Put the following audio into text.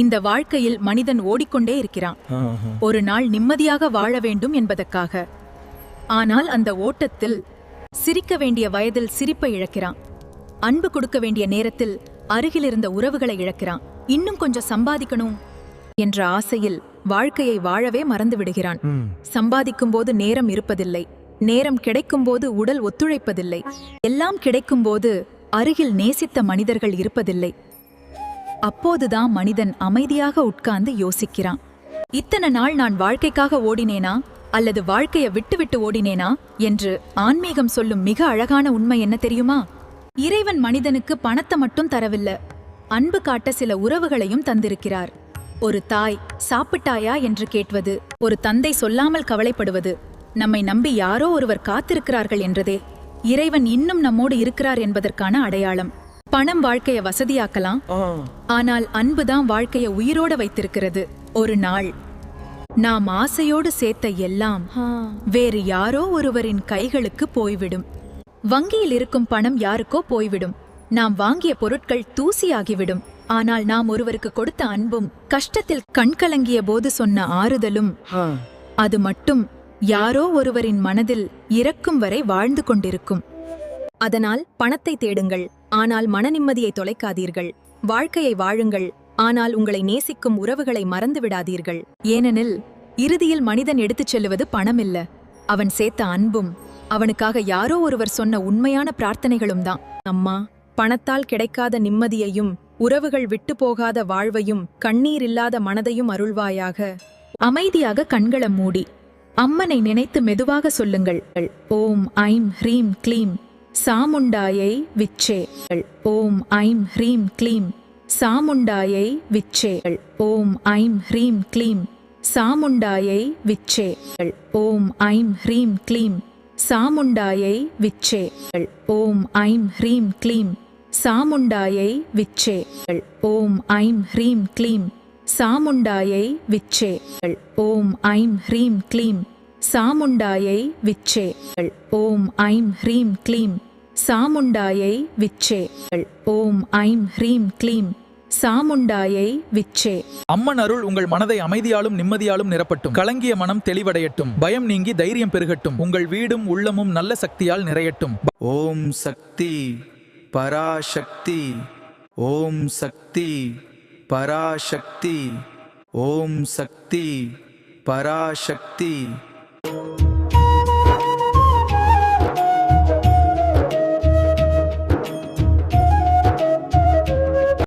இந்த வாழ்க்கையில் மனிதன் ஓடிக்கொண்டே இருக்கிறான். ஒரு நாள் நிம்மதியாக வாழ வேண்டும் என்பதற்காக. ஆனால் அந்த ஓட்டத்தில் சிரிக்க வேண்டிய வயதில் சிரிப்பை இழக்கிறான். அன்பு கொடுக்க வேண்டிய நேரத்தில் அருகிலிருந்த உறவுகளை இழக்கிறான். இன்னும் கொஞ்சம் சம்பாதிக்கணும் என்ற ஆசையில் வாழ்க்கையை வாழவே மறந்து விடுகிறான். சம்பாதிக்கும் போது நேரம் இருப்பதில்லை, நேரம் கிடைக்கும்போது உடல் ஒத்துழைப்பதில்லை, எல்லாம் கிடைக்கும்போது அருகில் நேசித்த மனிதர்கள் இருப்பதில்லை. அப்போதுதான் மனிதன் அமைதியாக உட்கார்ந்து யோசிக்கிறான். இத்தனை நாள் நான் வாழ்க்கைக்காக ஓடினேனா அல்லது வாழ்க்கையை விட்டுவிட்டு ஓடினேனா என்று. ஆன்மீகம் சொல்லும் மிக அழகான உண்மை என்ன தெரியுமா? இறைவன் மனிதனுக்கு பணத்தை மட்டும் தரவில்லை, அன்பு காட்ட சில உறவுகளையும் தந்திருக்கிறார். ஒரு தாய் சாப்பிட்டாயா என்று கேட்வது, ஒரு தந்தை சொல்லாமல் கவலைப்படுவது, நம்மை நம்பி யாரோ ஒருவர் காத்திருக்கிறார்கள் என்றதே இறைவன் இன்னும் நம்மோடு இருக்கிறார் என்பதற்கான அடையாளம். பணம் வாழ்க்கைய வசதியாக்கலாம், ஆனால் அன்புதான் வாழ்க்கைய உயிரோட வைத்திருக்கிறது. ஒரு நாள் நாம் ஆசையோடு சேர்த்த எல்லாம் வேறு யாரோ ஒருவரின் கைகளுக்கு போய்விடும். வங்கியில் இருக்கும் பணம் யாருக்கோ போய்விடும். நாம் வாங்கிய பொருட்கள் தூசியாகிவிடும். ஆனால் நாம் ஒருவருக்கு கொடுத்த அன்பும், கஷ்டத்தில் கண்கலங்கிய போது சொன்ன ஆறுதலும், அது மட்டும் யாரோ ஒருவரின் மனதில் இறக்கும் வரை வாழ்ந்து கொண்டிருக்கும். அதனால் பணத்தை தேடுங்கள், ஆனால் மன நிம்மதியை தொலைக்காதீர்கள். வாழ்க்கையை வாழுங்கள், ஆனால் உங்களை நேசிக்கும் உறவுகளை மறந்து விடாதீர்கள். ஏனெனில் இறுதியில் மனிதன் எடுத்துச் செல்லுவது பணம் இல்ல, அவன் சேர்த்த அன்பும், அவனுக்காக யாரோ ஒருவர் சொன்ன உண்மையான பிரார்த்தனைகளும் தான். அம்மா, பணத்தால் கிடைக்காத நிம்மதியையும், உறவுகள் விட்டு போகாத வாழ்வையும், கண்ணீர் இல்லாத மனதையும் அருள்வாயாக. அமைதியாக கண்களை மூடி அம்மனை நினைத்து மெதுவாக சொல்லுங்கள். ஓம் ஐம் ஹ்ரீம் க்ளீம் சாமுண்டாயை விச்சே. ஓம் ஐம் ஹ்ரீம் க்ளீம் சாமுண்டாயை விச்சே. ஓம் ஐம் ஹ்ரீம் க்ளீம் சாமுண்டாயை விச்சே. ஓம் ஐம் ஹ்ரீம் க்ளீம் சாமுண்டாயை விச்சே. ஓம் ஐம் ஹ்ரீம் க்ளீம் சாமுண்டாயை விச்சே. ஓம் ஐம் ஹ்ரீம் க்ளீம் சாமுண்டாயை விச்சே. ஓம் ஐம் ஹ்ரீம் க்ளீம் சாமுண்டாயை விச்சே. ஓம் ஐம் ஹ்ரீம் க்ளீம் சாமுண்டாயை விச்சே. ஓம் ஐம் ஹ்ரீம் க்ளீம் சாமுண்டாயை விச்சே. அம்மன் அருள் உங்கள் மனதை அமைதியாலும் நிம்மதியாலும் நிரப்பட்டும். கலங்கிய மனம் தெளிவடையட்டும். பயம் நீங்கி தைரியம் பெருகட்டும். உங்கள் வீடும் உள்ளமும் நல்ல சக்தியால் நிறையட்டும். ஓம் சக்தி பராசக்தி. ஓம் சக்தி பராசக்தி. ஓம் சக்தி பராசக்தி.